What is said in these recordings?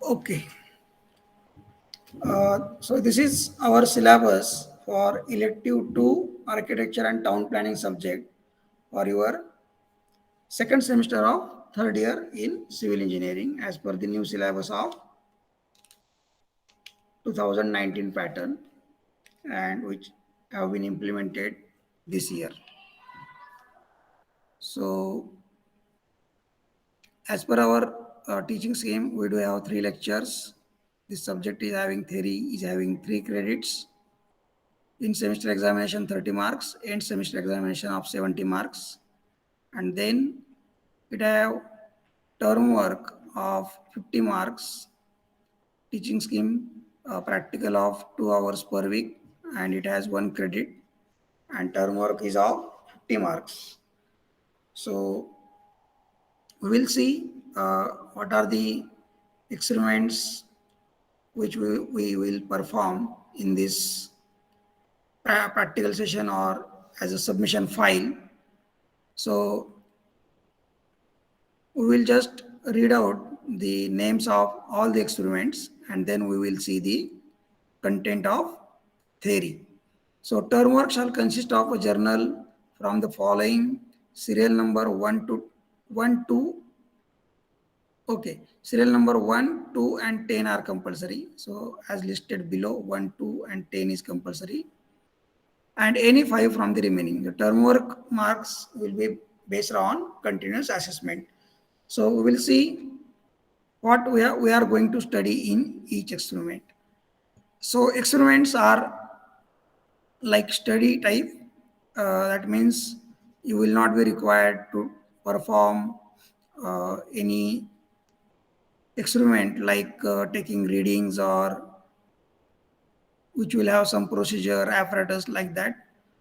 Okay. So this is our syllabus for elective 2 architecture and town planning subject for your second semester of third year in civil engineering as per the new syllabus of 2019 pattern and which have been implemented this year. So as per our teaching scheme, we do have 3 lectures. This subject is having theory, is having 3 credits. In semester examination 30 marks, end semester examination of 70 marks, and then it have term work of 50 marks, teaching scheme practical of 2 hours per week, and it has 1 credit, and term work is of 50 marks. So we will see what are the experiments which we will perform in this practical session or as a submission file. So we will just read out the names of all the experiments and then we will see the content of theory. So term work shall consist of a journal from the following serial number 1 to okay, serial number 1, 2 and 10 are compulsory. So as listed below, 1, 2 and 10 is compulsory, and any 5 from the remaining. The term work marks will be based on continuous assessment. So we will see what we are going to study in each experiment. So experiments are like study type. That means you will not be required to perform any experiment like taking readings or which will have some procedure apparatus like that.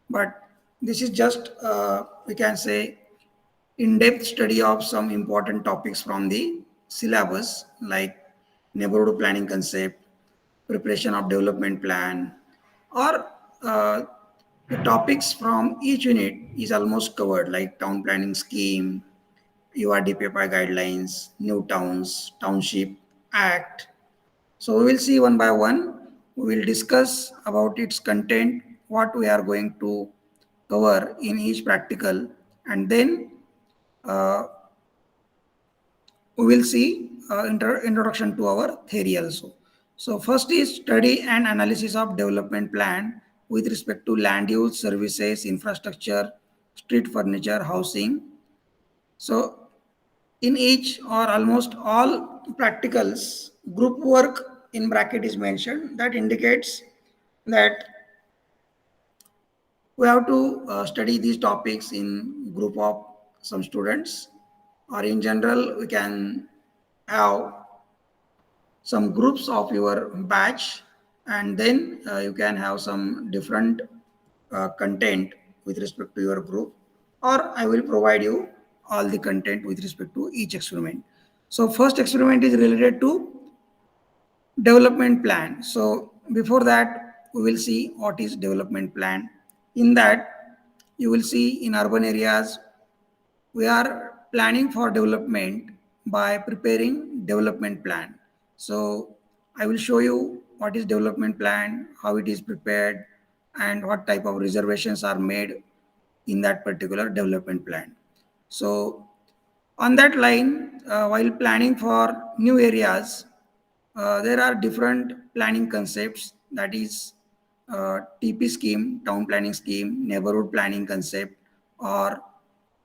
But this is just we can say in-depth study of some important topics from the syllabus like neighborhood planning concept, preparation of development plan, or the topics from each unit is almost covered like town planning scheme, URDPPI guidelines, new towns, township act. So we will see one by one. We will discuss about its content, what we are going to cover in each practical, and then uh, we will see introduction to our theory also. So first is study and analysis of development plan with respect to land use, services, infrastructure, street furniture, housing. So in each or almost all practicals, group work in bracket is mentioned. That indicates that we have to study these topics in group of some students, or in general we can have some groups of your batch, and then you can have some different content with respect to your group, or I will provide you all the content with respect to each experiment. So first experiment is related to development plan. So before that we will see what is development plan. In that you will see in urban areas we are planning for development by preparing development plan. So I will show you what is development plan, how it is prepared, and what type of reservations are made in that particular development plan. So on that line, while planning for new areas, there are different planning concepts, that is TP scheme, town planning scheme, neighborhood planning concept, or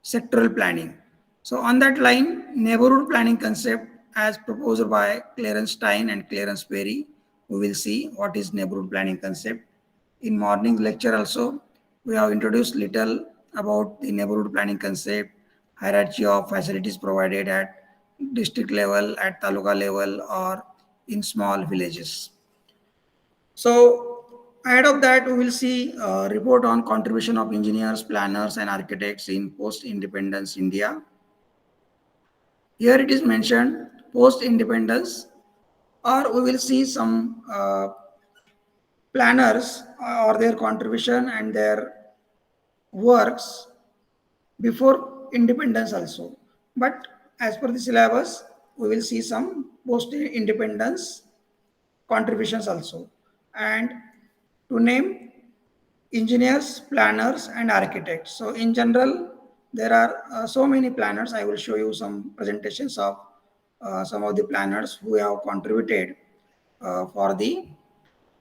sectoral planning. So on that line, neighborhood planning concept as proposed by Clarence Stein and Clarence Perry, we will see what is neighborhood planning concept. In morning lecture also, we have introduced little about the neighborhood planning concept, hierarchy of facilities provided at district level, at taluka level, or in small villages. So ahead of that, we will see a report on contribution of engineers, planners, and architects in post-independence India. Here it is mentioned post-independence, or we will see some planners or their contribution and their works before independence also. But as per the syllabus, we will see some post-independence contributions also. And to name engineers, planners, and architects. So in general, there are so many planners. I will show you some presentations of some of the planners who have contributed for the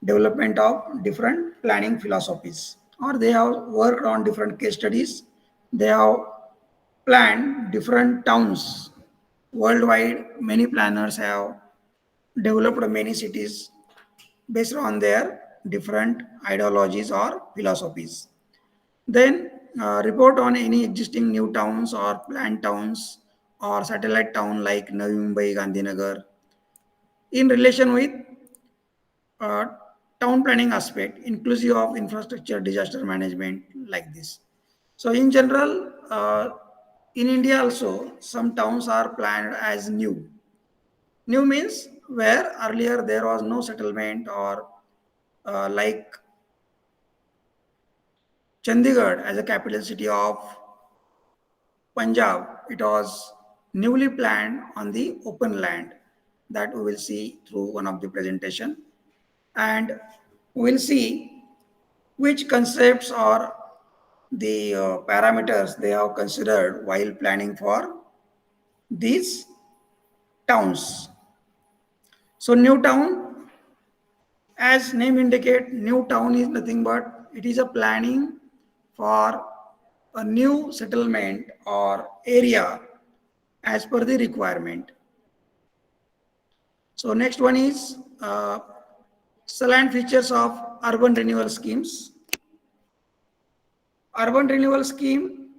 development of different planning philosophies, or they have worked on different case studies. They have planned different towns worldwide. Many planners have developed many cities based on their different ideologies or philosophies. Then report on any existing new towns or planned towns or satellite town like Navi Mumbai, Gandhinagar in relation with uh, town planning aspect, inclusive of infrastructure, disaster management, like this. So in general, in India also, some towns are planned as new. New means where earlier there was no settlement, or like Chandigarh as a capital city of Punjab, it was newly planned on the open land, that we will see through one of the presentation. And we will see which concepts or the parameters they have considered while planning for these towns. So new town, as name indicate, new town is nothing but it is a planning for a new settlement or area as per the requirement. So next one is salient features of urban renewal schemes. Urban renewal scheme.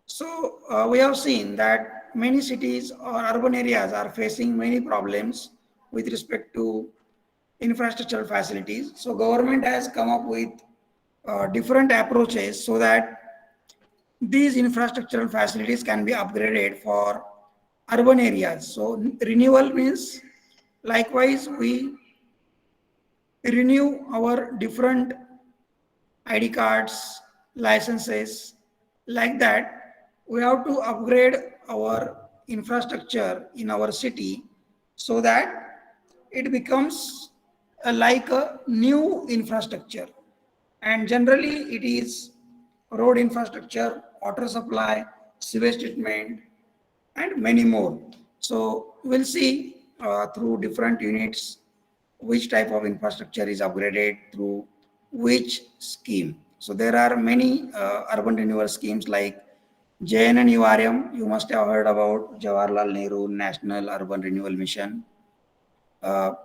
So we have seen that many cities or urban areas are facing many problems with respect to infrastructure facilities. So government has come up with different approaches so that these infrastructural facilities can be upgraded for urban areas. So renewal means likewise we renew our different ID cards, licenses, like that. We have to upgrade our infrastructure in our city so that it becomes like a new infrastructure. And generally, it is road infrastructure, water supply, sewage treatment, and many more. So we'll see through different units which type of infrastructure is upgraded through which scheme. So there are many urban renewal schemes like JNNURM. You must have heard about Jawaharlal Nehru National Urban Renewal Mission.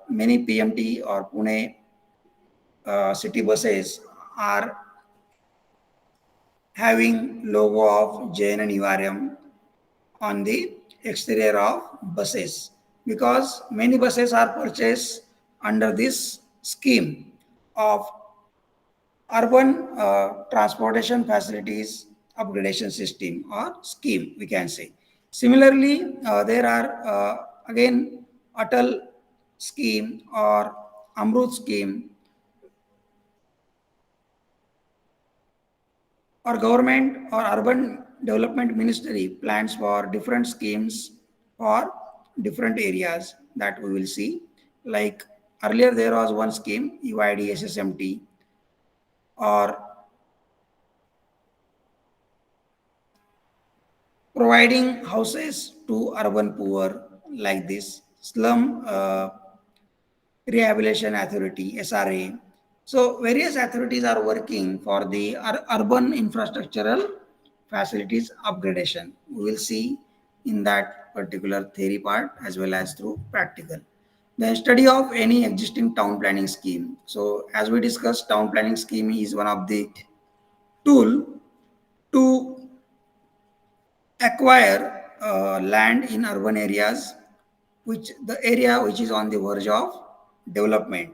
Many PMT or Pune city buses are having logo of JNNURM on the exterior of buses, because many buses are purchased under this scheme of urban transportation facilities upgradation system or scheme, we can say. Similarly, there are again Atal scheme or Amrut scheme, or government or urban development ministry plans for different schemes for different areas, that we will see. Like earlier there was one scheme UID SSMT, or providing houses to urban poor, like this slum rehabilitation authority SRA. So various authorities are working for the urban infrastructural facilities upgradation. We will see in that particular theory part as well as through practical. The study of any existing town planning scheme. So as we discussed, town planning scheme is one of the tool to acquire land in urban areas, which the area which is on the verge of development,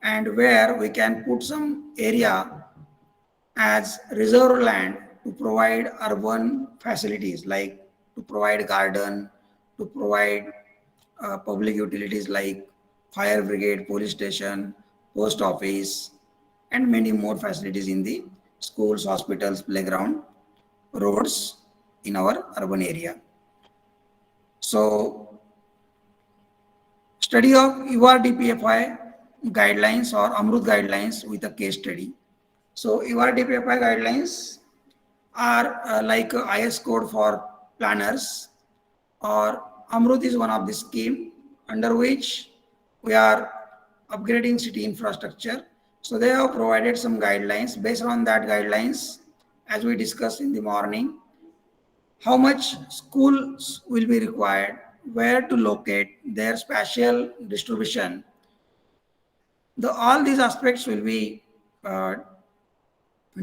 and where we can put some area as reserve land to provide urban facilities, like to provide garden, to provide public utilities like fire brigade, police station, post office, and many more facilities in the schools, hospitals, playground, roads in our urban area. So study of URDPFI guidelines or Amrut guidelines with a case study. So URDPFI guidelines are like a IS code for planners, or Amrut is one of the scheme under which we are upgrading city infrastructure. So they have provided some guidelines. Based on that guidelines, as we discussed in the morning, how much schools will be required, where to locate, their spatial distribution. All these aspects will be uh,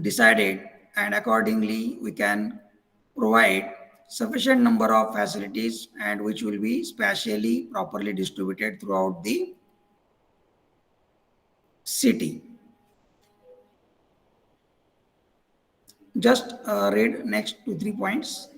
decided, and accordingly we can provide sufficient number of facilities and which will be spatially properly distributed throughout the city. Just read next 2 3 points.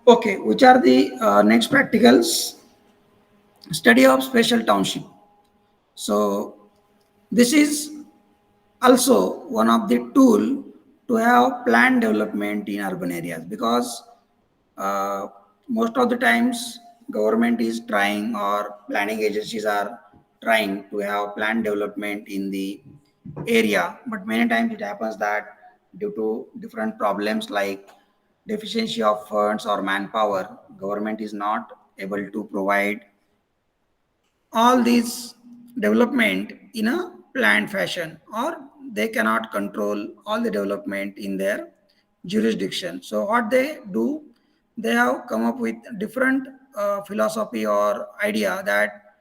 Okay, which are the next practicals? Study of special township. So this is also one of the tool to have planned development in urban areas, because uh, most of the times government is trying, or planning agencies are trying to have planned development in the area, but many times it happens that due to different problems like deficiency of funds or manpower, government is not able to provide all these development in a planned fashion, or they cannot control all the development in their jurisdiction. So what they do, they have come up with different philosophy or idea, that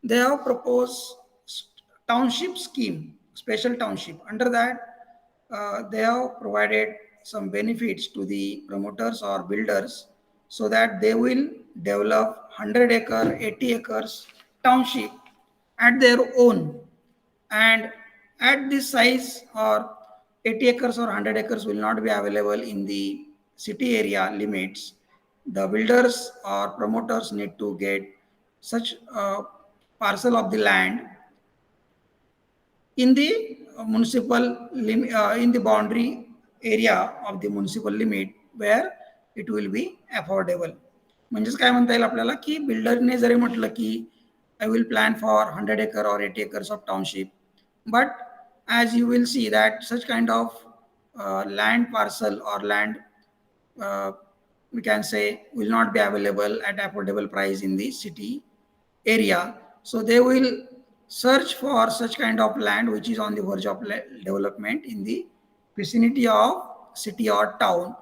they have proposed township scheme, special township. Under that, they have provided some benefits to the promoters or builders, so that they will develop 100 acre, 80 acres township at their own, and at this size, or 80 acres or 100 acres will not be available in the city area limits. The builders or promoters need to get such a parcel of the land in the in the boundary area of the municipal limit, where it will be affordable. म्हणजेच काय म्हणता येईल आपल्याला, की बिल्डरने जरी म्हटलं की I will plan for 100 acre or 80 acres of township, but as you will see that such kind of land parcel or land, uh, we can say, will not be available at affordable price in the city area. So they will search for such kind of land which is on the verge of development in the vicinity of city or town.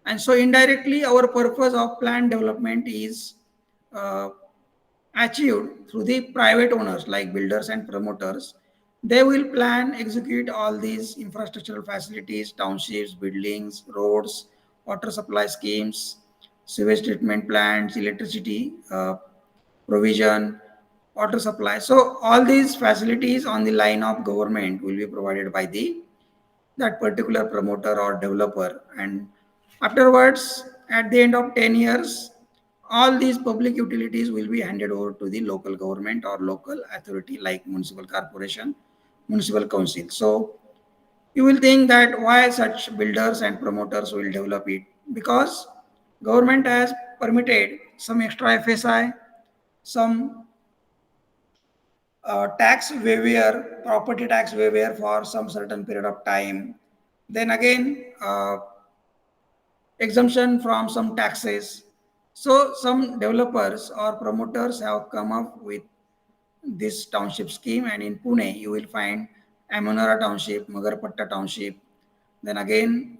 And so indirectly our purpose of planned development is uh, achieved through the private owners like builders and promoters. They will plan, execute all these infrastructural facilities, townships, buildings, roads, water supply schemes, sewage treatment plants, electricity provision, water supply. So all these facilities on the line of government will be provided by the that particular promoter or developer, and afterwards at the end of 10 years all these public utilities will be handed over to the local government or local authority like municipal corporation, municipal council. So You will think that why such builders and promoters will develop it, because government has permitted some extra FSI, some tax waiver, property tax waiver for some certain period of time. Then again, exemption from some taxes. So some developers or promoters have come up with this township scheme, and in Pune you will find Amonara township, Magarpatta township, then again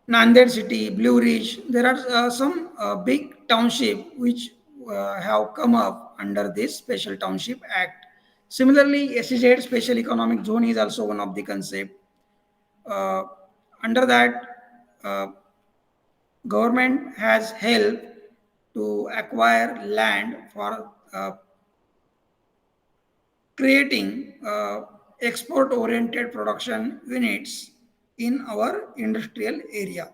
Nanded city, Blue Ridge. There are some big township which have come up under this Special Township Act. Similarly, SEZ, Special Economic Zone, is also one of the concept. Uh, Under that, uh, government has helped to acquire land for creating export-oriented production units in our industrial area.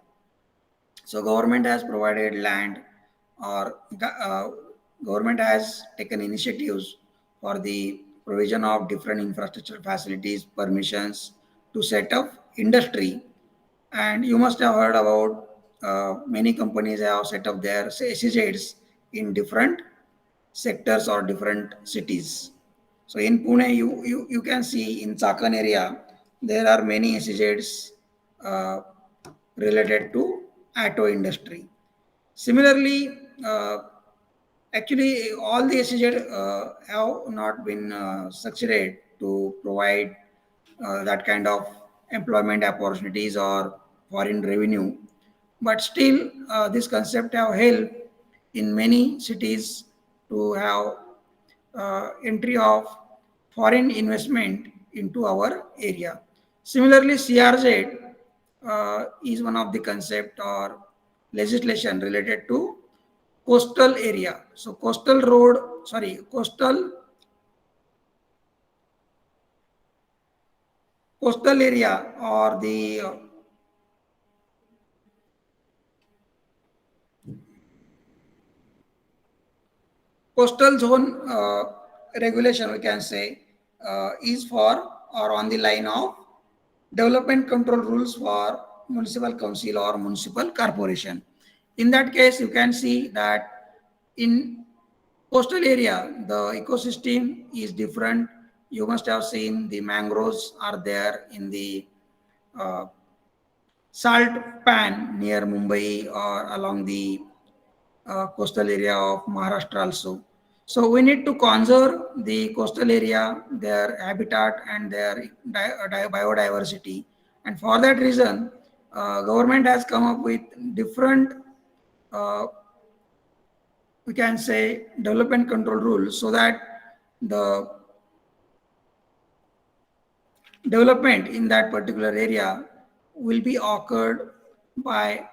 So government has provided land, or government has taken initiatives for the provision of different infrastructure facilities, permissions to set up industry. And you must have heard about many companies have set up their SEZs in different sectors or different cities. So in Pune, you can see in Chakan area, there are many SEZs uh, related to auto industry. Similarly, actually all the SEZ have not been succeeded to provide that kind of employment opportunities or foreign revenue. But still, this concept have helped in many cities to have entry of foreign investment into our area. Similarly, CRZ is one of the concept or legislation related to coastal area. So coastal area or the coastal zone regulation, we can say, is for or on the line of development control rules for municipal council or municipal corporation. In that case, you can see that in coastal area, the ecosystem is different. You must have seen the mangroves are there in the uh, salt pan near Mumbai or along the coastal area of Maharashtra also. So we need to conserve the coastal area, their habitat and their biodiversity. And for that reason, government has come up with different, uh, we can say, development control rules so that the development in that particular area will be occurred by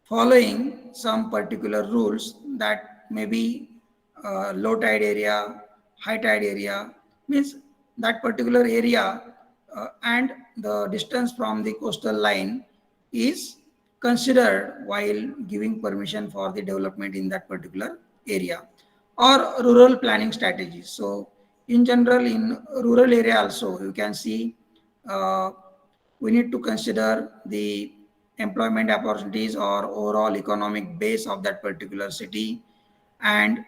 following some particular rules, that may be low tide area, high tide area, means that particular area and the distance from the coastal line is considered while giving permission for the development in that particular area, or rural planning strategies. So in general, in rural area also, you can see uh, we need to consider the employment opportunities or overall economic base of that particular city, and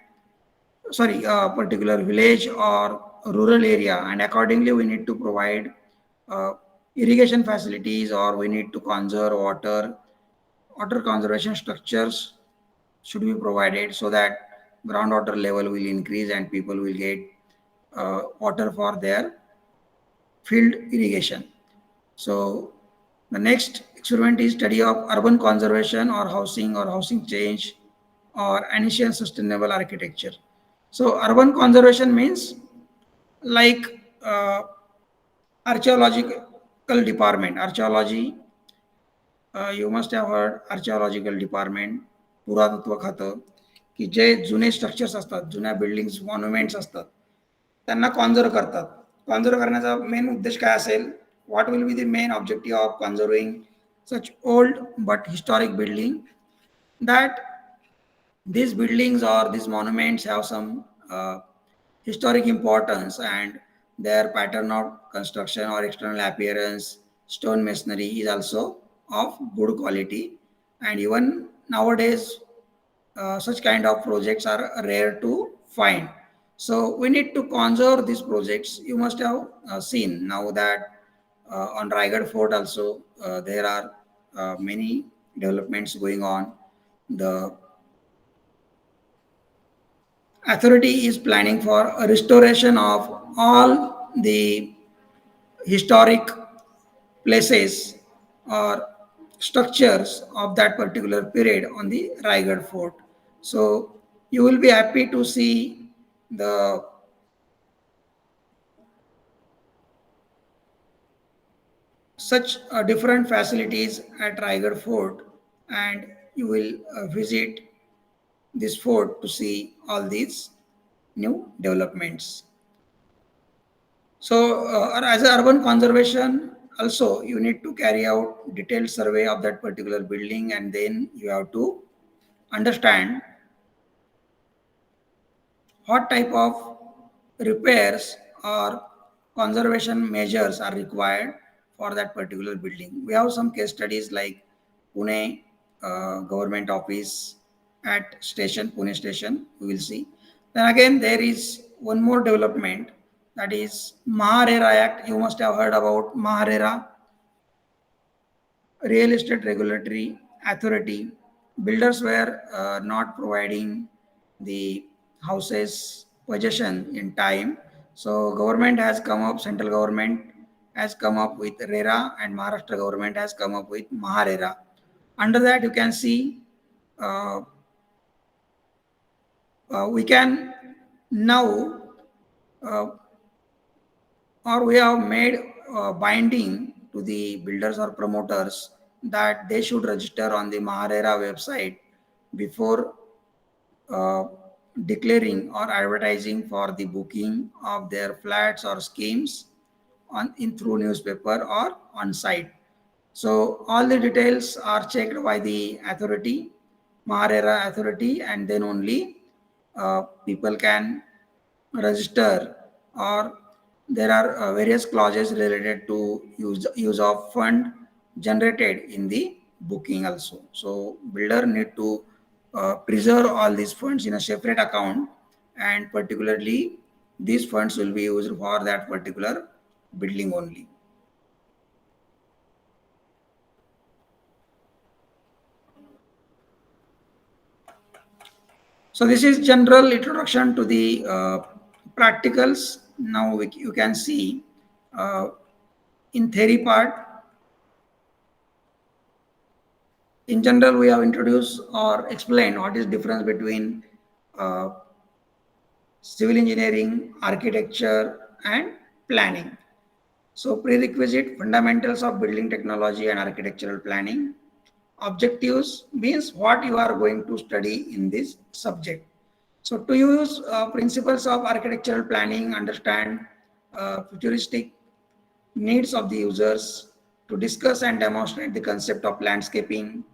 sorry, particular village or rural area, and accordingly we need to provide uh, irrigation facilities, or we need to conserve water conservation structures should be provided so that groundwater level will increase and people will get water for their field irrigation. So the next experiment is study of urban conservation or housing change or ancient sustainable architecture. So urban conservation means like archaeological department. Archaeology, you must have heard archaeological department, पुरातत्व खातं, की जे जुने structures असतात, जुन्या buildings monuments असतात, त्यांना conserve करतात. Conserve करण्याचा मेन उद्देश काय असेल? What will be the main objective of conserving such old but historic building? That these buildings or these monuments have some historic importance and their pattern of construction or external appearance, stone masonry is also of good quality. And even nowadays, such kind of projects are rare to find. So we need to conserve these projects. You must have seen now that on Raigad Fort also there are many developments going on. The authority is planning for a restoration of all the historic places or structures of that particular period on the Raigad Fort. So you will be happy to see the such different facilities at Raigad Fort, and you will visit this fort to see all these new developments. So, as an urban conservation, also you need to carry out detailed survey of that particular building, and then you have to understand what type of repairs or conservation measures are required for that particular building. We have some case studies like Pune government office at station, Pune station, we will see. Then again, there is one more development, that is Maharera Act. You must have heard about Maharera, Real Estate Regulatory Authority. Builders were not providing the houses possession in time. So government has come up, central government has come up with RERA, and Maharashtra government has come up with Maharera. Under that, you can see uh, we can now uh, or we have made binding to the builders or promoters that they should register on the Maharera website before uh, declaring or advertising for the booking of their flats or schemes on in through newspaper or on site. So all the details are checked by the authority, Maharera authority, and then only people can register, or there are various clauses related to use of fund generated in the booking also. So builder need to preserve all these funds in a separate account, and particularly these funds will be used for that particular building only. So this is general introduction to the practicals. Now you can see uh, in theory part, in general, we have introduced or explained what is difference between uh, civil engineering, architecture, and planning. So prerequisite fundamentals of building technology and architectural planning. Objectives means what you are going to study in this subject. So to use principles of architectural planning, understand futuristic needs of the users, to discuss and demonstrate the concept of landscaping,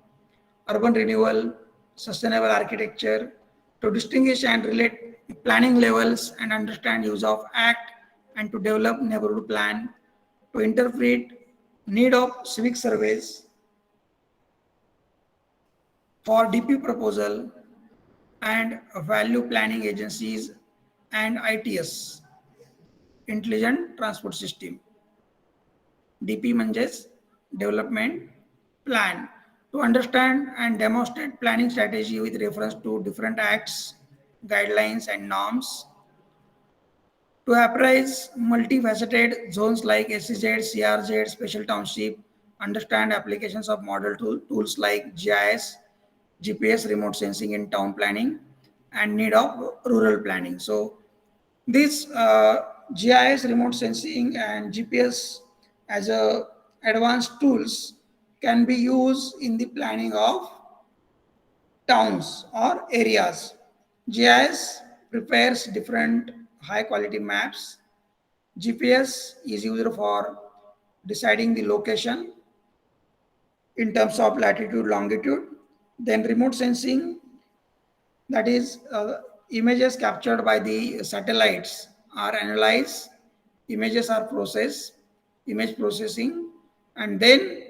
urban renewal, sustainable architecture, to distinguish and relate planning levels and understand use of act, and to develop neighborhood plan, to interpret need of civic surveys for DP proposal and value planning agencies and ITS, intelligent transport system. DP means development plan, to understand and demonstrate planning strategy with reference to different acts, guidelines, and norms, to apprise multifaceted zones like SEZ, CRZ, special township, understand applications of model tools like GIS, GPS, remote sensing in town planning, and need of rural planning. So this GIS, remote sensing, and GPS as a advanced tools can be used in the planning of towns or areas. GIS prepares different high quality maps. GPS is used for deciding the location in terms of latitude, longitude. Then remote sensing, that is images captured by the satellites are analyzed, images are processed, image processing, and then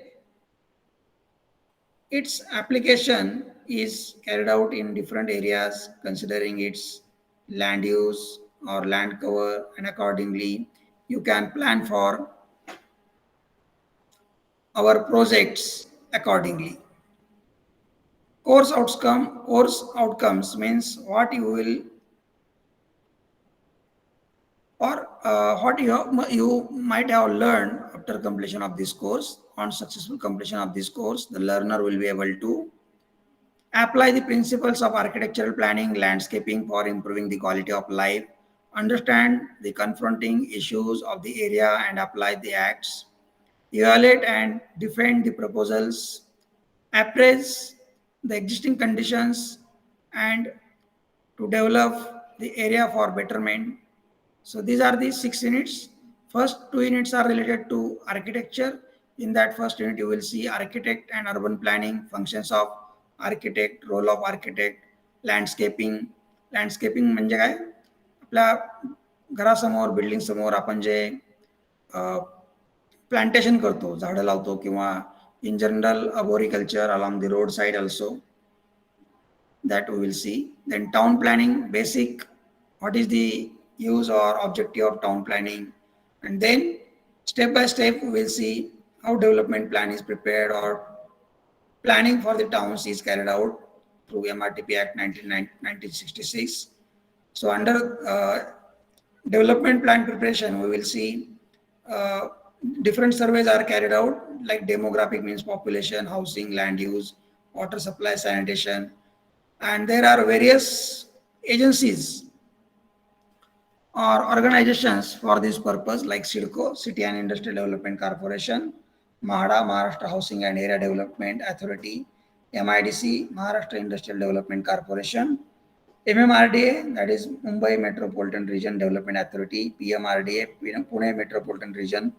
its application is carried out in different areas considering its land use or land cover, and accordingly you can plan for our projects accordingly. Course outcomes means what you will or what you might have learned after completion of this course. On successful completion of this course, the learner will be able to apply the principles of architectural planning, landscaping for improving the quality of life, understand the confronting issues of the area and apply the acts, evaluate and defend the proposals, appraise the existing conditions, and to develop the area for betterment. So these are the 6 units. First 2 units are related to architecture. In that first unit, you will see architect and urban planning, functions of architect, role of architect, landscaping. Landscaping म्हणजे काय, आपल्या घरासमोर building समोर आपण जे plantation करतो, झाडं लावतो, किंवा in general arboriculture along the roadside also, that we will see. Then town planning basic, what is the use or objective of town planning, and then step by step we will see how development plan is prepared or planning for the towns is carried out through MRTP Act 1966. So under development plan preparation, we will see different surveys are carried out, like demographic means population, housing, land use, water supply, sanitation, and there are various agencies or organizations for this purpose, like CIDCO, City and Industrial Development Corporation, MAHADA, Maharashtra Housing and Area Development Authority, MIDC, Maharashtra Industrial Development Corporation, MMRDA, that is Mumbai Metropolitan Region Development Authority, PMRDA, Pune Metropolitan Region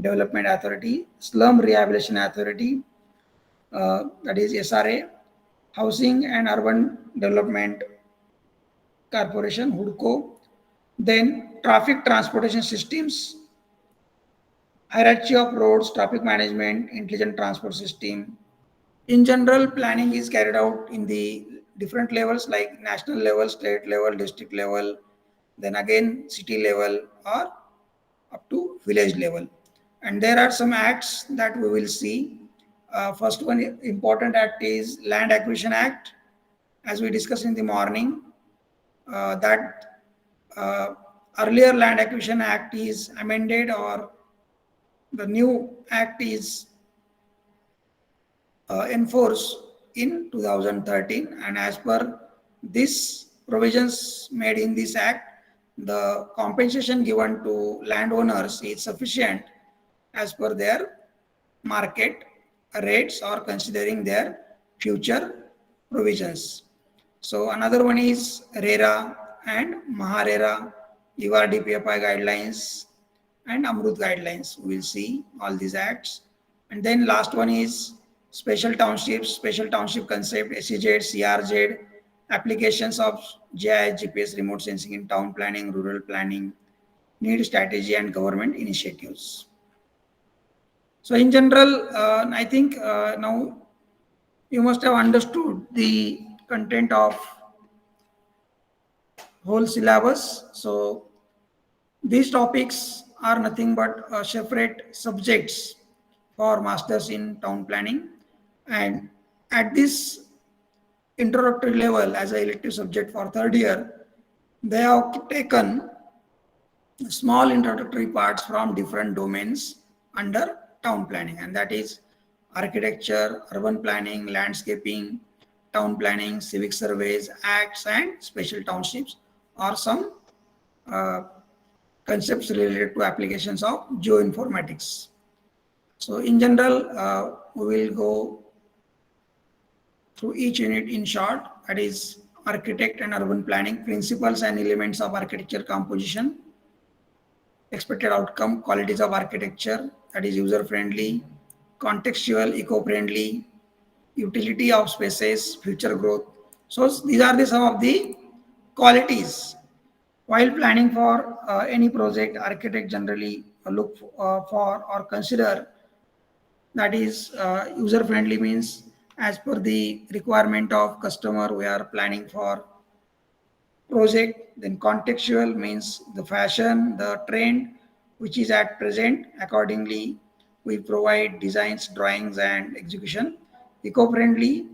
Development Authority, Slum Rehabilitation Authority, that is SRA, Housing and Urban Development Corporation, HUDCO, then traffic transportation systems, hierarchy of roads, traffic management, intelligent transport system. In general, planning is carried out in the different levels, like national level, state level, district level, then again city level, or up to village level. And there are some acts that we will see. First one important act is Land Acquisition Act. As we discussed in the morning, that earlier Land Acquisition Act is amended, or the new act is enforced in 2013, and as per this provisions made in this act, the compensation given to landowners is sufficient as per their market rates or considering their future provisions. So another one is RERA and MAHARERA, URDPFI guidelines and AMRUT guidelines. We will see all these acts. And then last one is special townships, special township concept, SEZ, CRZ, applications of GIS, GPS, remote sensing in town planning, rural planning, need strategy and government initiatives. So in general, I think now you must have understood the content of whole syllabus. So these topics are nothing but separate subjects for masters in town planning, and at this introductory level as an elective subject for third year, they have taken small introductory parts from different domains under town planning, and that is architecture, urban planning, landscaping, town planning, civic surveys, acts, and special townships, or some concepts related to applications of geoinformatics. So in general, we will go through each unit in short. That is architect and urban planning, principles and elements of architecture composition, expected outcome, qualities of architecture, that is user friendly, contextual, eco-friendly, utility of spaces, future growth. So these are the some of the qualities. While planning for any project, architect generally look for or consider that is user friendly, means as per the requirement of customer we are planning for project. Then contextual means the fashion, the trend which is at present. Accordingly, we provide designs, drawings, and execution. Eco-friendly,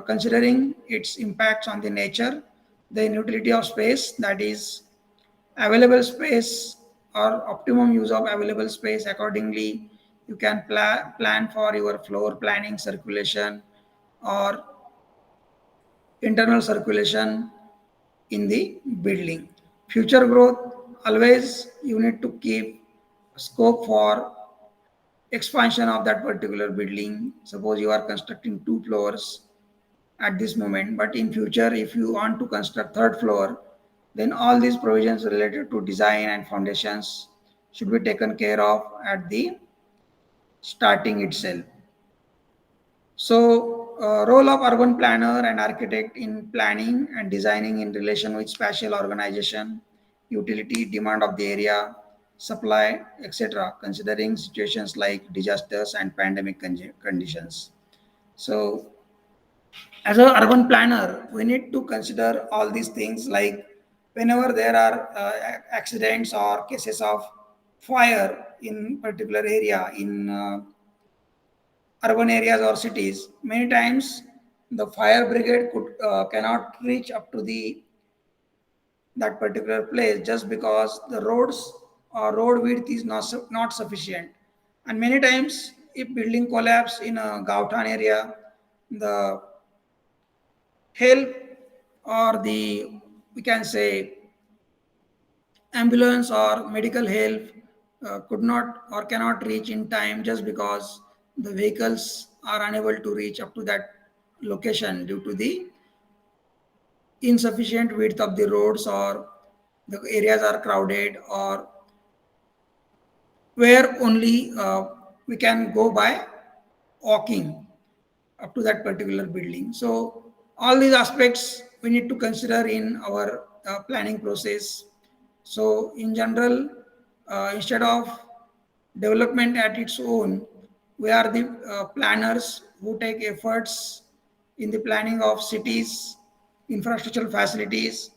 considering its impacts on the nature, the utility of space, that is available space or optimum use of available space. Accordingly, you can plan for your floor planning, circulation, or internal circulation in the building. Future growth, always you need to keep scope for expansion of that particular building. Suppose you are constructing 2 floors at this moment, but in future if you want to construct third floor, then all these provisions related to design and foundations should be taken care of at the starting itself. So, role of urban planner and architect in planning and designing in relation with spatial organization, utility, demand of the area, supply, etc., considering situations like disasters and pandemic conditions. So, as an urban planner, we need to consider all these things, like whenever there are accidents or cases of fire in particular area in urban areas or cities, many times the fire brigade cannot reach up to the that particular place just because the roads or road width is not sufficient. And many times if building collapse in a Gautan area, the help or the, we can say, ambulance or medical help could not or cannot reach in time just because the vehicles are unable to reach up to that location due to the insufficient width of the roads, or the areas are crowded, or where only we can go by walking up to that particular building. So all these aspects we need to consider in our planning process. So in general, instead of development at its own, we are the planners who take efforts in the planning of cities, infrastructure facilities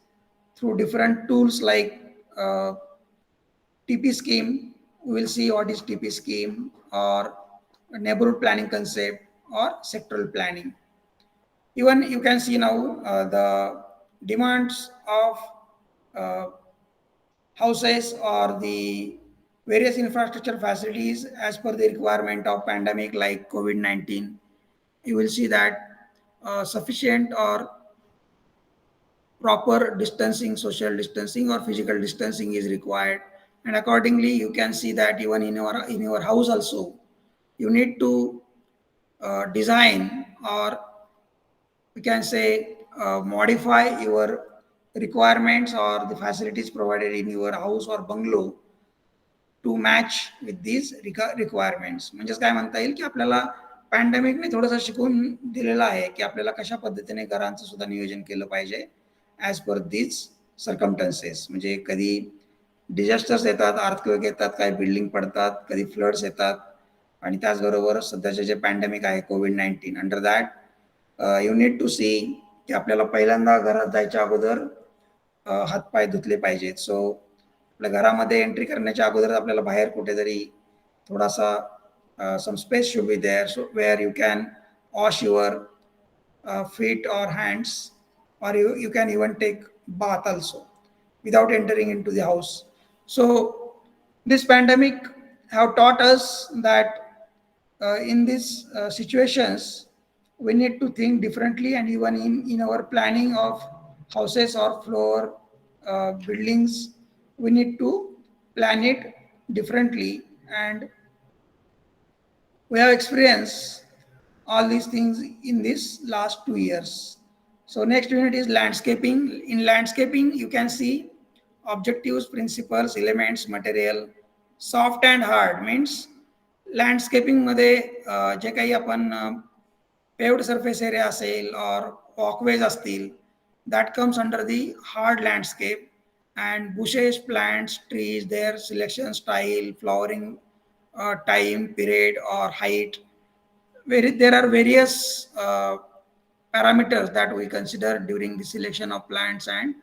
through different tools like TP scheme. We will see what is TP scheme, or neighborhood planning concept, or sectoral planning. Even you can see now the demands of uh, houses or the various infrastructure facilities as per the requirement of pandemic like COVID-19. You will see that sufficient or proper distancing, social distancing or physical distancing is required. And accordingly, you can see that even in your house also, you need to design, or we can say modify your requirements or the facilities provided in your house or bungalow to match with these requirements. म्हणजेच काय म्हणता येईल की आपल्याला पॅन्डेमिकने थोडंसं शिकून दिलेलं आहे की आपल्याला कशा पद्धतीने घरांचं सुद्धा नियोजन केलं पाहिजे ॲज पर दीज सर्कमटन्सेस. म्हणजे कधी डिझास्टर्स येतात, अर्थक्वेक येतात, काही बिल्डिंग पडतात, कधी फ्लड्स येतात, आणि त्याचबरोबर सध्याचे जे पॅन्डेमिक आहे कोविड-19, under that you need to see की आपल्याला पहिल्यांदा घरात जायच्या अगोदर हातपाय धुतले पाहिजेत. सो आपल्या घरामध्ये एंट्री करण्याच्या अगोदर आपल्याला बाहेर कुठेतरी थोडासा some space should be there, so where you can wash your feet or hands, or you can even take bath also without entering into the house. So this pandemic have taught us that in these situations we need to think differently, and even in our planning of houses or floor buildings, we need to plan it differently. And we have experienced all these things in this last 2 years. So next unit is landscaping. In landscaping, you can see objectives, principles, elements, material. Soft and hard means landscaping मध्ये जे काही आपण paved surface area असेल और walkways असतील, that comes under the hard landscape, and bushes, plants, trees, their selection, style, flowering time, period, or height. There are various parameters that we consider during the selection of plants and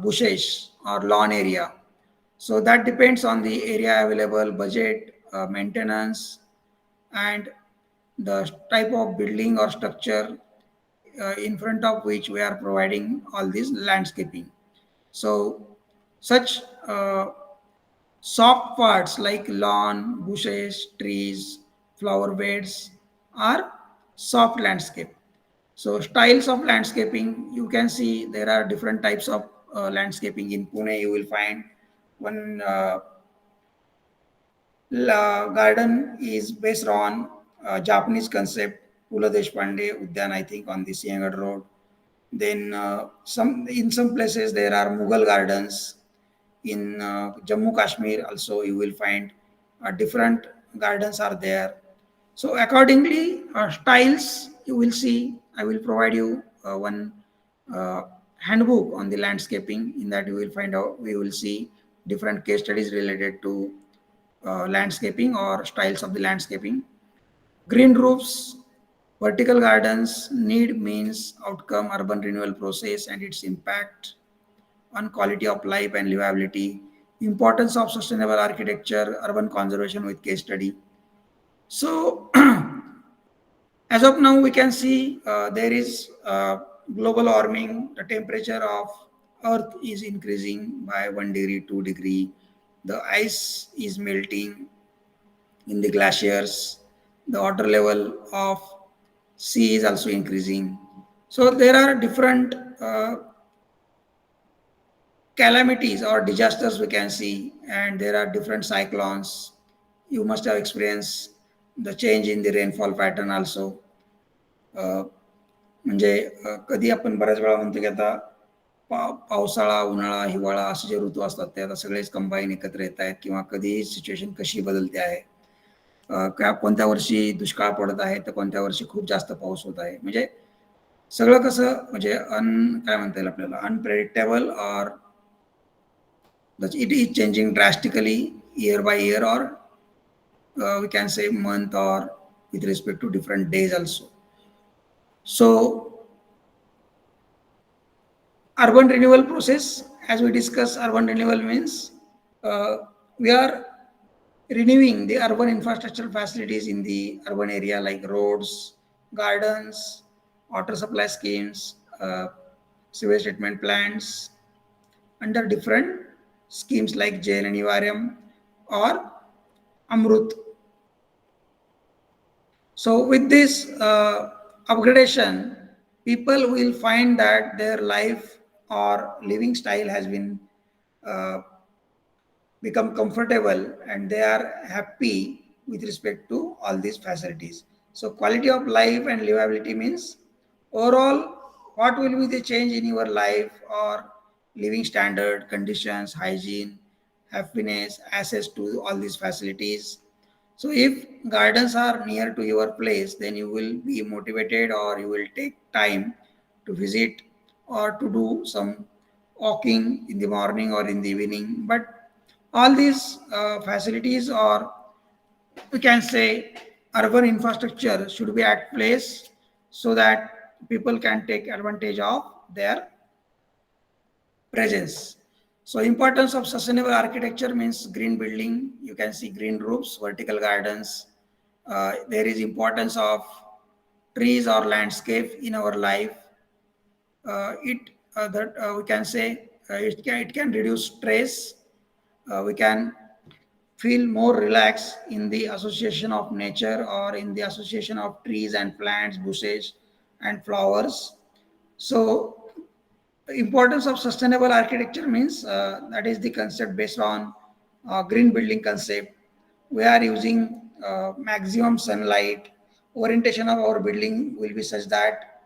bushes or lawn area. So that depends on the area available, budget, maintenance, and the type of building or structure in front of which we are providing all this landscaping. So such soft parts like lawn, bushes, trees, flower beds are soft landscape. So styles of landscaping, you can see there are different types of landscaping. In Pune, you will find one garden is based on Japanese concept, Pula Deshpande Udyan, I think, on the Siangad Road. Then some in some places there are Mughal gardens. In Jammu Kashmir also you will find different gardens are there. So accordingly, styles you will see. I will provide you one uh, handbook on the landscaping. In that you will find out, we will see different case studies related to landscaping or styles of the landscaping. Green roofs, vertical gardens, need means outcome, urban renewal process and its impact on quality of life and livability, importance of sustainable architecture, urban conservation with case study. So as of now, we can see there is global warming. The temperature of Earth is increasing by 1 degree, 2 degree. The ice is melting in the glaciers. The water level of sea is also increasing. So there are different calamities or disasters we can see, and there are different cyclones. You must have experienced the change in the rainfall pattern also. म्हणजे कधी आपण बऱ्याच वेळा म्हणतो की आता पावसाळा, उन्हाळा, हिवाळा असे जे ऋतू असतात ते आता सगळेच कंबाईन एकत्र येत आहेत, किंवा कधी सिच्युएशन कशी बदलते आहे, कोणत्या वर्षी दुष्काळ पडत आहे तर कोणत्या वर्षी खूप जास्त पाऊस होत आहे. म्हणजे सगळं कसं म्हणजे काय म्हणता येईल आपल्याला, अनप्रेडिक्टेबल और it is changing drastically year by year, or we can say month, or with respect to different days also. So urban renewal process, as we discuss, urban renewal means we are renewing the urban infrastructure facilities in the urban area like roads, gardens, water supply schemes, sewage treatment plants under different schemes like Jail and Nivaryam or Amrut. So with this upgradation, people will find that their life or living style has been uh, become comfortable, and they are happy with respect to all these facilities. So quality of life and livability means overall what will be the change in your life or living standard, conditions, hygiene, happiness, access to all these facilities. So if gardens are near to your place, then you will be motivated, or you will take time to visit or to do some walking in the morning or in the evening. But all these facilities, or we can say urban infrastructure, should be at place so that people can take advantage of their presence. So importance of sustainable architecture means green building. You can see green roofs, vertical gardens. There is importance of trees or landscape in our life. It that we can say it can reduce stress. We can feel more relaxed in the association of nature, or in the association of trees and plants, bushes and flowers. So importance of sustainable architecture means that is the concept based on green building concept. We are using maximum sunlight. Orientation of our building will be such that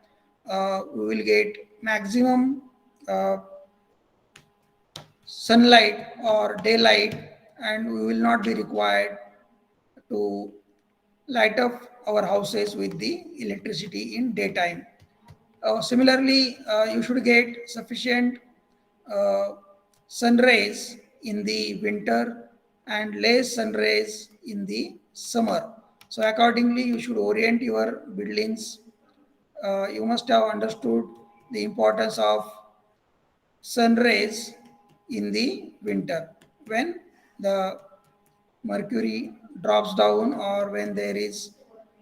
we will get maximum uh, sunlight or daylight, and we will not be required to light up our houses with the electricity in daytime. Similarly, you should get sufficient uh, sun rays in the winter and less sun rays in the summer. So accordingly, you should orient your buildings. You must have understood the importance of sun rays in the winter when the mercury drops down or when there is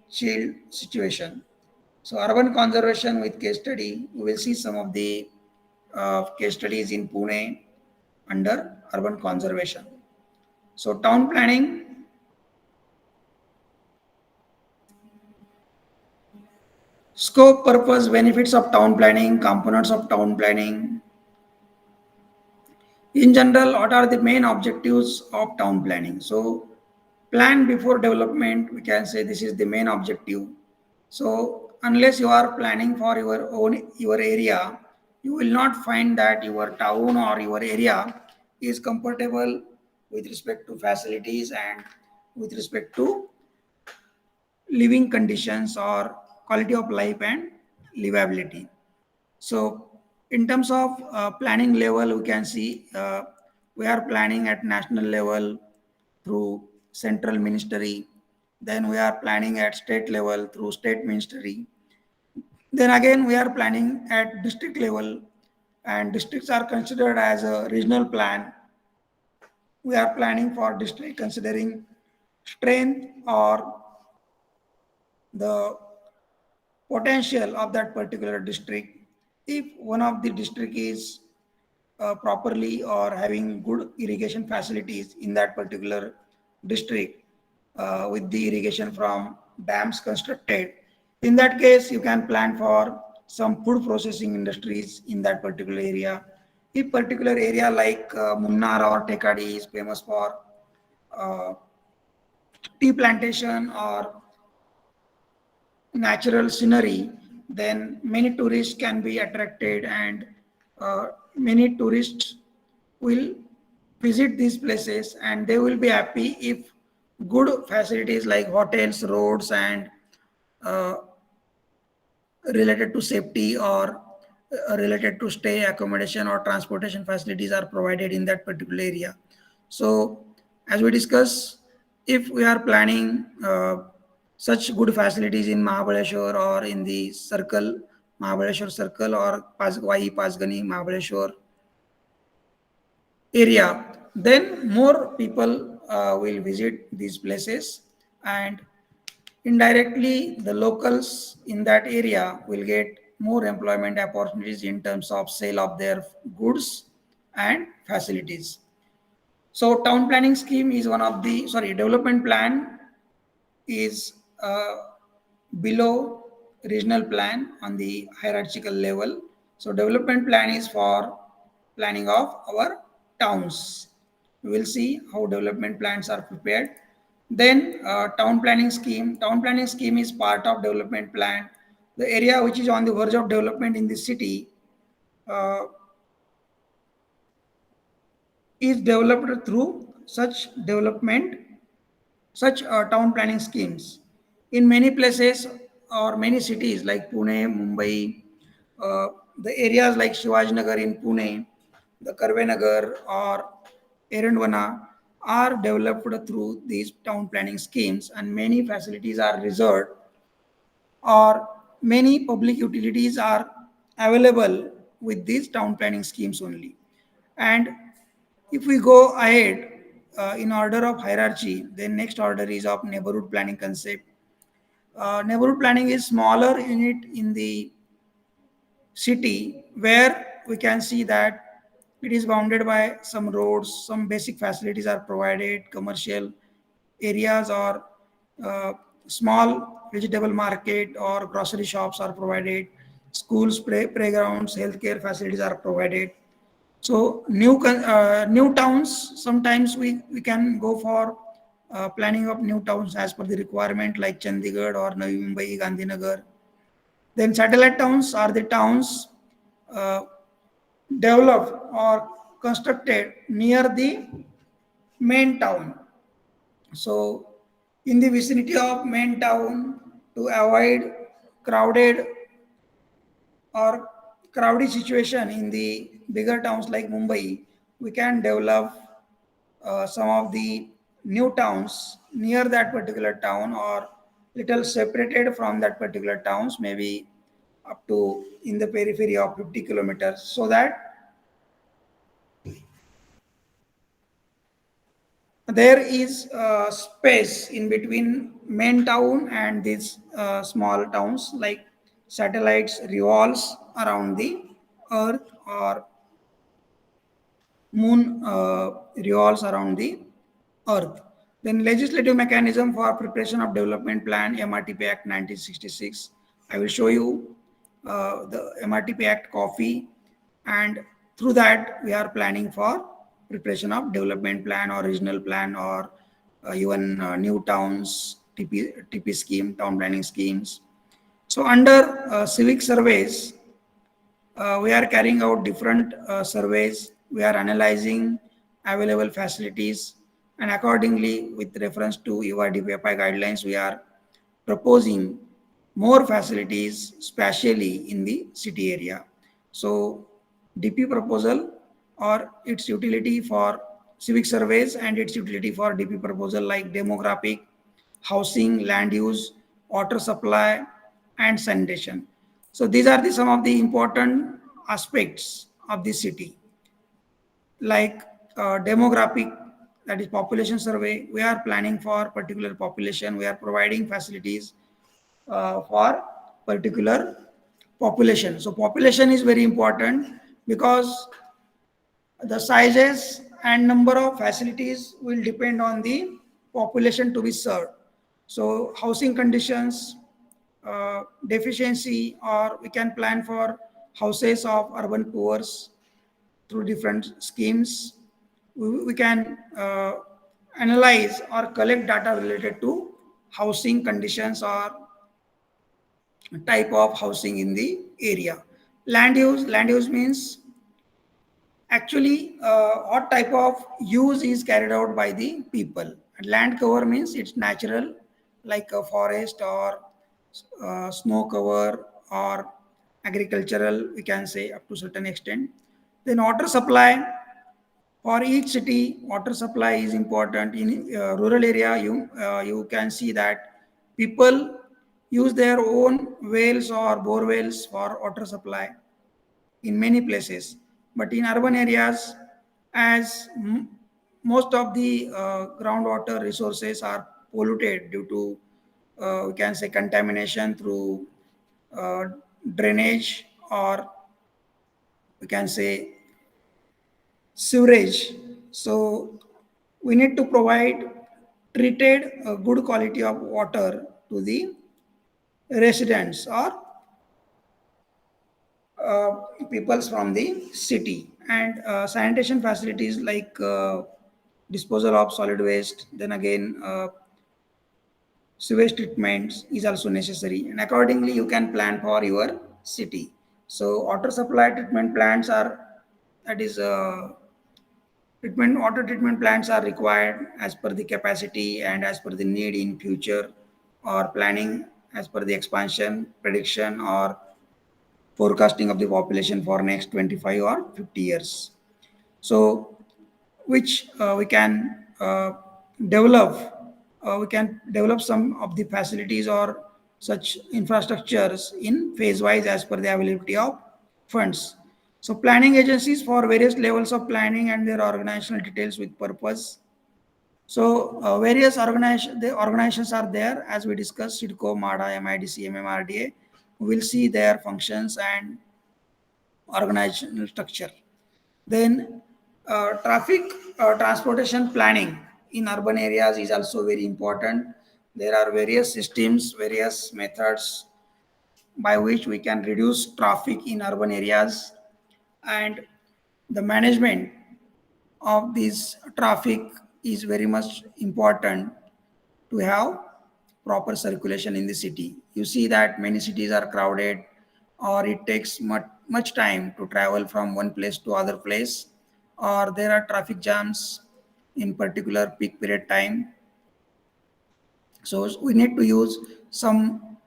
chill situation. So urban conservation with case study, we will see some of the case studies in Pune under urban conservation. So town planning, scope, purpose, benefits of town planning, components of town planning. In general, what are the main objectives of town planning? So plan before development, we can say this is the main objective. So unless you are planning for your area, you will not find that your town or your area is comfortable with respect to facilities and with respect to living conditions or quality of life and livability. So in terms of planning level, we can see we are planning at national level through central ministry. Then we are planning at state level through state ministry. Then again, we are planning at district level, and districts are considered as a regional plan. We are planning for district considering strength or the potential of that particular district. If one of the district is properly or having good irrigation facilities in that particular district with the irrigation from dams constructed, in that case you can plan for some food processing industries in that particular area. If particular area like Munnar or Tekadi is famous for uh, tea plantation or natural scenery, then many tourists can be attracted and many tourists will visit these places and they will be happy if good facilities like hotels, roads, and uh, related to safety or related to stay accommodation or transportation facilities are provided in that particular area. So as we discuss, if we are planning such good facilities in Mahabaleshwar or in the circle, Mahabaleshwar circle or Wai Pasgani Mahabaleshwar area, then more people will visit these places and indirectly the locals in that area will get more employment opportunities in terms of sale of their goods and facilities. So town planning scheme is one of the, sorry, development plan is below regional plan on the hierarchical level. So development plan is for planning of our towns. We will see how development plans are prepared. Then town planning scheme. Town planning scheme is part of development plan. The area which is on the verge of development in the city uh, is developed through such town planning schemes. In many places or many cities like Pune, Mumbai, uh, the areas like Shivajinagar in Pune, the Karvenagar or Erandwana are developed through these town planning schemes, and many facilities are reserved or many public utilities are available with these town planning schemes only. And if we go ahead in order of hierarchy, then next order is of neighborhood planning concept. Neighborhood planning is smaller unit in the city where we can see that it is bounded by some roads, some basic facilities are provided, commercial areas or uh, small vegetable market or grocery shops are provided, schools, playgrounds, healthcare facilities are provided. So new towns, sometimes we can go for planning of new towns as per the requirement like Chandigarh or Navi Mumbai, Gandhinagar. Then satellite towns are the towns uh, developed or constructed near the main town. So in the vicinity of main town to avoid crowded or crowded situation in the bigger towns like Mumbai, we can develop some of the new towns near that particular town or little separated from that particular towns, maybe up to in the periphery of 50 kilometers, so that there is space in between main town and these small towns, like satellites revolves around the earth or moon revolves around the earth. Then legislative mechanism for preparation of development plan, MRTP Act 1966. I will show you the MRTP Act copy, and through that we are planning for preparation of development plan or regional plan or even new towns, TP scheme, town planning schemes. So under civic surveys, we are carrying out different surveys. We are analyzing available facilities, and accordingly, with reference to your DPFI guidelines, we are proposing more facilities, spatially in the city area. So, DP proposal or its utility for civic surveys and its utility for DP proposal like demographic, housing, land use, water supply, and sanitation. So these are some of the important aspects of the city, like demographic, that is population survey. We are planning for particular population. We are providing facilities for particular population. So population is very important because the sizes and number of facilities will depend on the population to be served. So housing conditions, deficiency, or we can plan for houses of urban poor through different schemes. We can analyze or collect data related to housing conditions or type of housing in the area. Land use means actually what type of use is carried out by the people. Land cover means it's natural, like a forest or snow cover or agricultural, we can say up to certain extent. Then water supply, for each city water supply is important. In rural area, you can see that people use their own wells or bore wells for water supply in many places. But in urban areas, as most of the groundwater resources are polluted due to, we can say, contamination through uh, drainage, or we can say sewerage. So we need to provide treated good quality of water to the residents or uh, peoples from the city. And sanitation facilities like disposal of solid waste, then again sewage treatments is also necessary, and accordingly you can plan for your city. So water supply treatment plants are, that is treatment water treatment plants are required as per the capacity and as per the need in future, or planning as per the expansion prediction or forecasting of the population for next 25 or 50 years. So which we can develop, we can develop some of the facilities or such infrastructures in phase wise as per the availability of funds. So planning agencies for various levels of planning and their organizational details with purpose. So various the organizations are there, as we discussed: CIDCO, MADA, MIDC, MMRDA. We will see their functions and organizational structure. Then traffic transportation planning in urban areas is also very important. There are various systems, various methods by which we can reduce traffic in urban areas, and the management of this traffic is very much important to have proper circulation in the city. You see that many cities are crowded, or it takes much time to travel from one place to other place, or there are traffic jams in particular peak period time. So we need to use some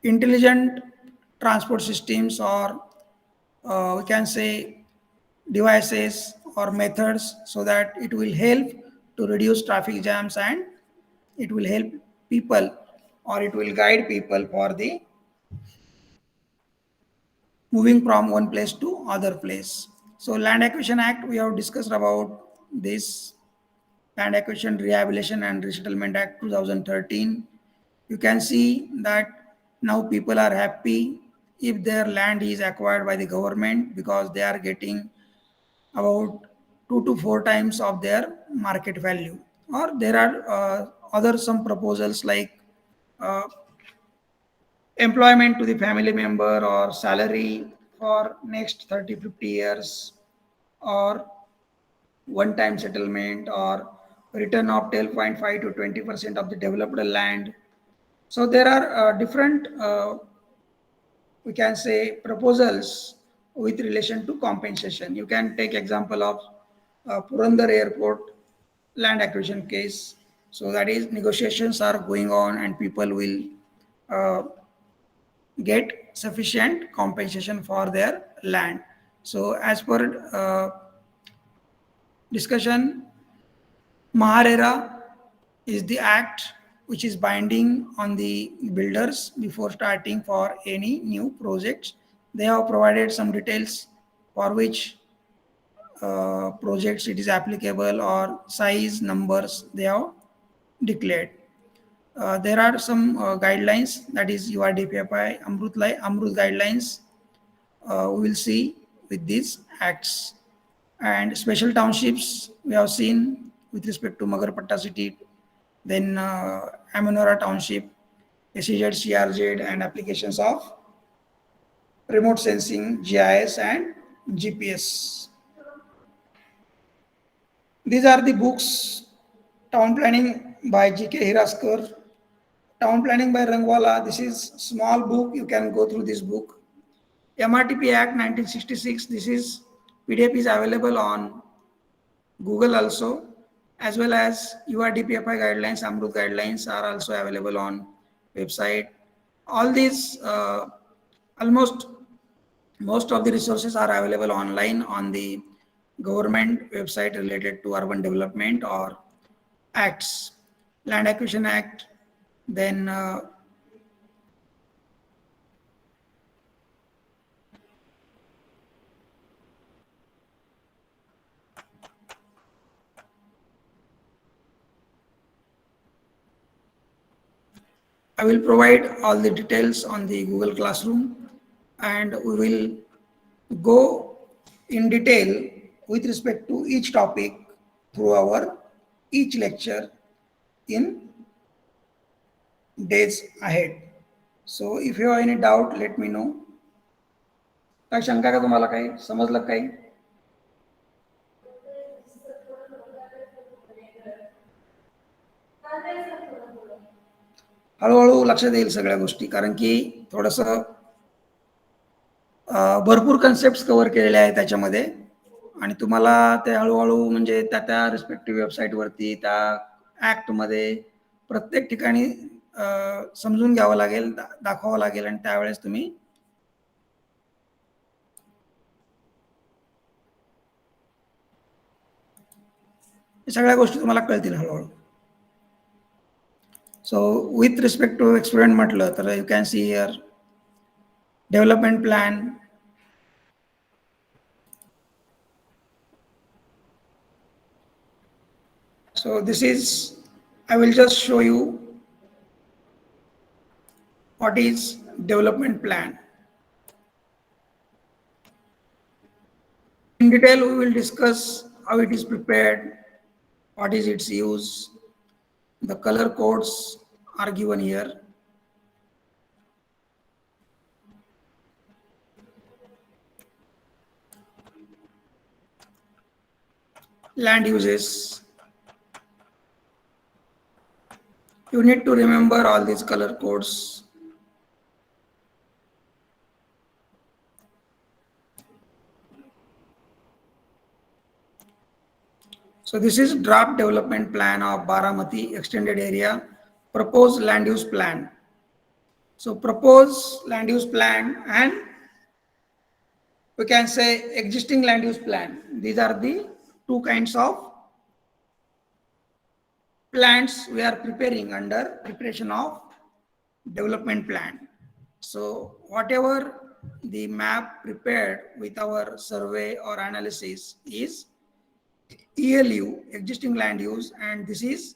intelligent transport systems, or we can say devices or methods, so that it will help to reduce traffic jams, and it will help people, or it will guide people for the moving from one place to other place. So Land Acquisition Act, we have discussed about this. Land Acquisition Rehabilitation and Resettlement Act 2013. You can see that now people are happy if their land is acquired by the government, because they are getting about 2 to 4 times of their market value. Or there are other some proposals like uh, employment to the family member, or salary for next 30 to 50 years, or one time settlement, or return of 12.5 to 20% of the developed land. So there are different we can say proposals with relation to compensation. You can take example of Purandar Airport land acquisition case. So that is, negotiations are going on, and people will uh, get sufficient compensation for their land. So as per discussion, Maharera is the act which is binding on the builders before starting for any new projects. They have provided some details for which projects it is applicable, or size numbers they have declared. There are some guidelines, that is URDPFI, Amrut guidelines, we will see with these acts. And special townships we have seen with respect to Magarpatta city, then Amanora township, SEZ, CRZ, and applications of remote sensing, GIS, and GPS. These are the books: Town Planning by G.K. Hiraskar, Town Planning by Rangwala. This is small book, you can go through this book. MRTP Act 1966, this is PDF is available on Google also, as well as URDPFI guidelines, Amrut guidelines are also available on website. All these, almost most of the resources are available online on the government website related to urban development or acts. Land Acquisition Act, then I will provide all the details on the Google Classroom, and we will go in detail with respect to each topic through our each lecture in days ahead. So if you have any doubt, let me know. काय शंका का तुम्हाला काही समजलं काही? हळूहळू लक्षात येईल सगळ्या गोष्टी, कारण की थोडंसं भरपूर कन्सेप्ट कव्हर केलेले आहे त्याच्यामध्ये, आणि तुम्हाला ते हळूहळू म्हणजे त्या त्या रिस्पेक्टिव्ह वेबसाईटवरती त्या ॲक्टमध्ये प्रत्येक ठिकाणी समजून घ्यावं लागेल, दाखवावं लागेल, आणि त्यावेळेस तुम्ही सगळ्या गोष्टी तुम्हाला कळतील हळूहळू. So with respect to experiment म्हटलं तर you can see here development plan. So this is, I will just show you what is development plan. In detail, we will discuss how it is prepared, what is its use. The color codes are given here. Land uses. You need to remember all these color codes. So this is draft development plan of Baramati extended area, proposed land use plan. So proposed land use plan and we can say existing land use plan. These are the two kinds of plans we are preparing under preparation of development plan. So whatever the map prepared with our survey or analysis is ELU, existing land use, and this is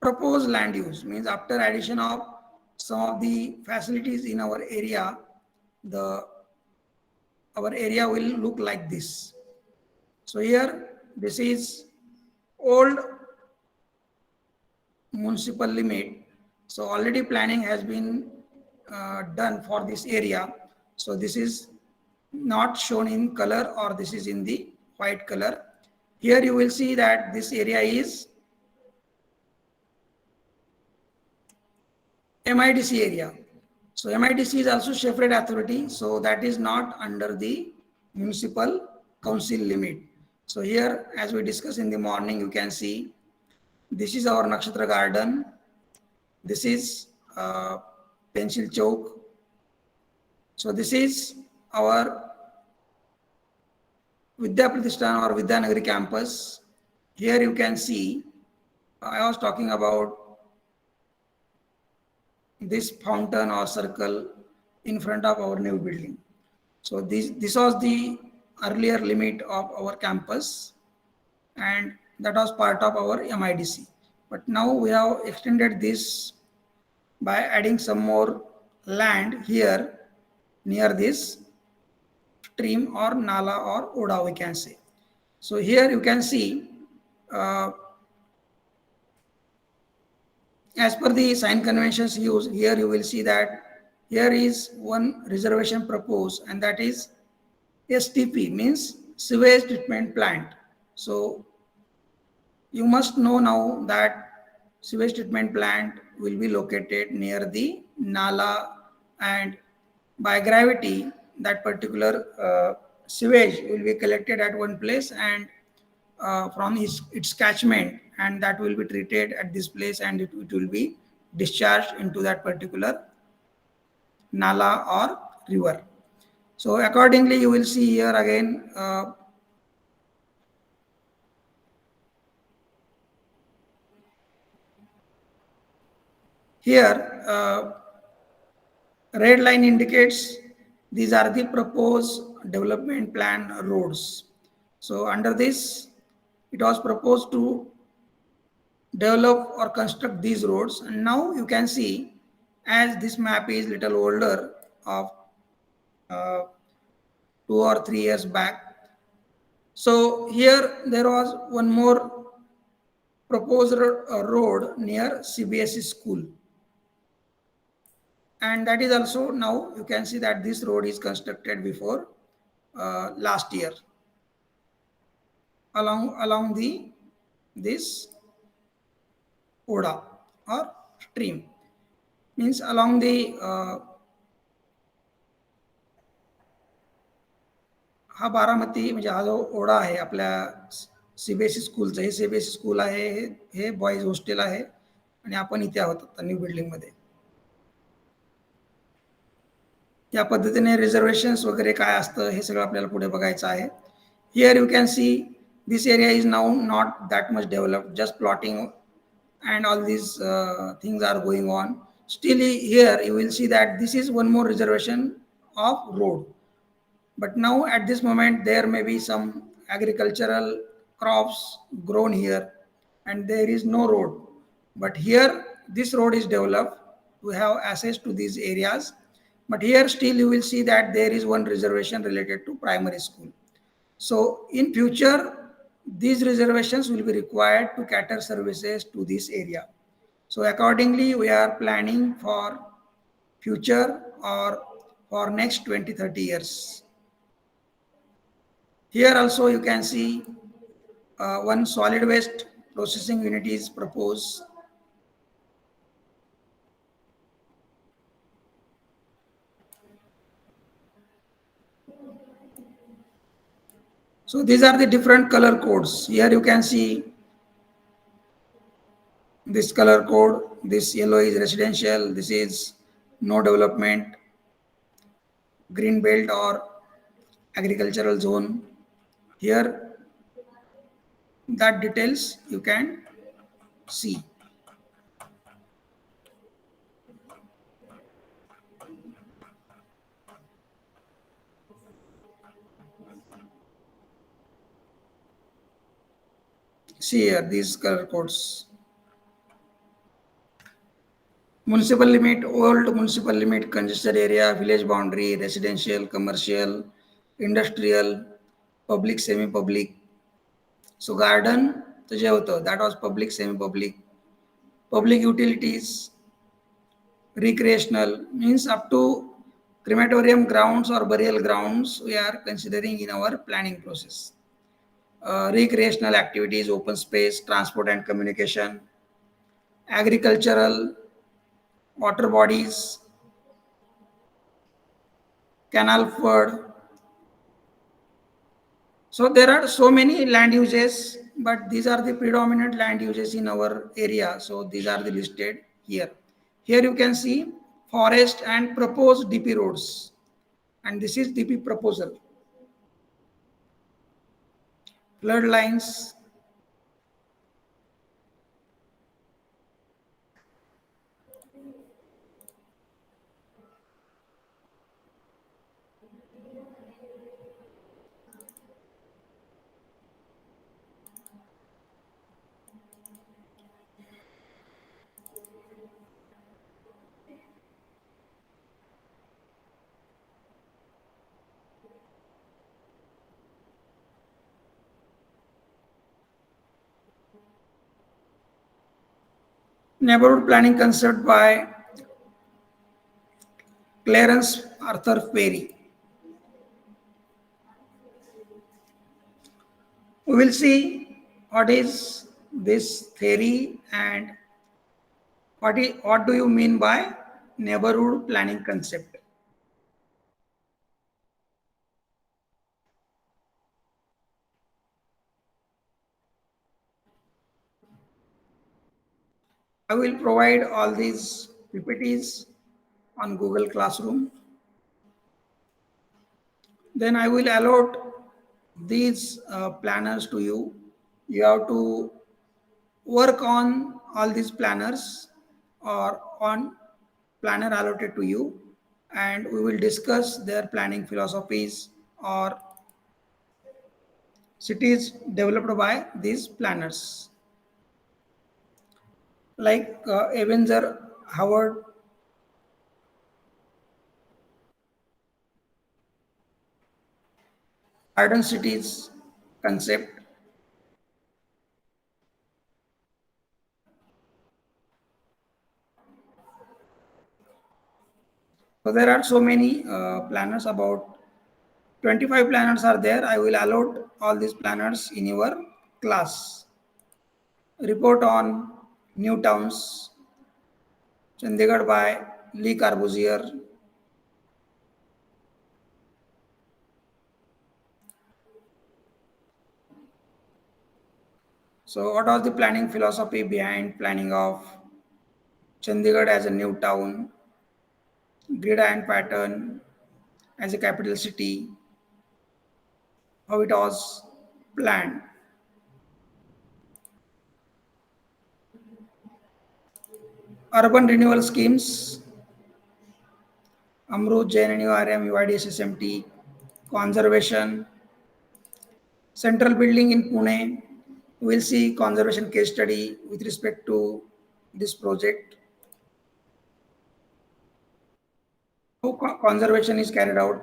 proposed land use, means after addition of some of the facilities in our area, the our area will look like this. So here this is old municipal limit. So already planning has been done for this area. So this is not shown in color or this is in the white color. Here you will see that this area is MIDC area. So MIDC is also separate authority. So that is not under the municipal council limit. So here, as we discussed in the morning, you can see this is our Nakshatra garden. This is Pencil Chowk. So this is our Vidya Pratishthan or Vidyanagari campus. Here you can see, I was talking about this fountain or circle in front of our new building. So this was the earlier limit of our campus and that was part of our MIDC. But now we have extended this by adding some more land here near this stream or nala or oda we can say. So here you can see as per the sign conventions used, here you will see that here is one reservation proposed and that is STP, means sewage treatment plant. So you must know now that sewage treatment plant will be located near the nala and by gravity that particular sewage will be collected at one place and from its catchment and that will be treated at this place and it will be discharged into that particular nala or river. So accordingly you will see here again here red line indicates these are the proposed development plan roads. So under this it was proposed to develop or construct these roads and now you can see as this map is little older of 2 or 3 years back. So here there was one more proposed road near CBSE school and that is also now you can see that this road is constructed before last year along the this oda or stream, means along the हा बारामती म्हणजे हा जो ओढा आहे आपल्या CBSE स्कूलचं, हे CBSE school आहे, हे boys hostel आहे आणि आपण इथे आहोत आता न्यू बिल्डिंगमध्ये. या पद्धतीने रिझर्वेशन्स वगैरे काय असतं हे सगळं आपल्याला पुढे बघायचं आहे. Here you can see this area is now not that much developed, just plotting and all these things are going on. Still here you will see that this is one more reservation of road, but now at this moment there may be some agricultural crops grown here and there is no road, but here this road is developed to have access to these areas. But here still you will see that there is one reservation related to primary school. So in future these reservations will be required to cater services to this area. So accordingly we are planning for future or for next 20-30 years. Here also you can see one solid waste processing unit is proposed. So these are the different color codes. Here you can see this color code. This yellow is residential, this is no development, green belt or agricultural zone. Here, that details you can see. See here, these color codes. Municipal limit, old municipal limit, congested area, village boundary, residential, commercial, industrial, public, semi-public. So garden, तो जे होतं, that was public, semi-public. Public utilities, recreational, means up to crematorium grounds or burial grounds we are considering in our planning process. Recreational activities, open space, transport and communication, agricultural, water bodies, canal flood. So there are so many land uses, but these are the predominant land uses in our area. So these are the listed here. Here you can see forest and proposed DP roads. And this is DP proposal. Flood lines, neighborhood planning concept by Clarence Arthur Perry. We will see what is this theory and what do you mean by neighborhood planning concept. I will provide all these PPTs on Google Classroom. Then I will allot these planners to you. You have to work on all these planners or on planner allotted to you, and we will discuss their planning philosophies or cities developed by these planners. Like Avenger Howard, Garden Cities concept. So there are so many planners, about 25 planners are there. I will allot all these planners in your class. Report on new towns, Chandigarh by Lee Corbusier. So what was the planning philosophy behind planning of Chandigarh as a new town, grid and pattern as a capital city, how it was planned. Urban renewal schemes, Amrut, JNNU, RM, UID, SSMT, conservation, central building in Pune. We'll see conservation case study with respect to this project. How conservation is carried out.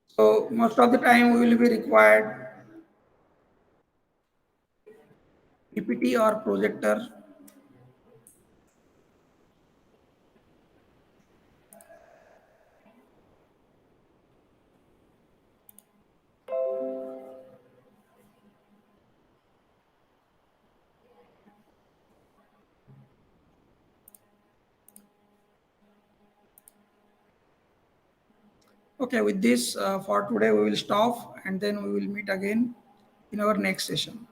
So most of the time we will be required PPT or projector. Okay, with this for today we will stop and then we will meet again in our next session.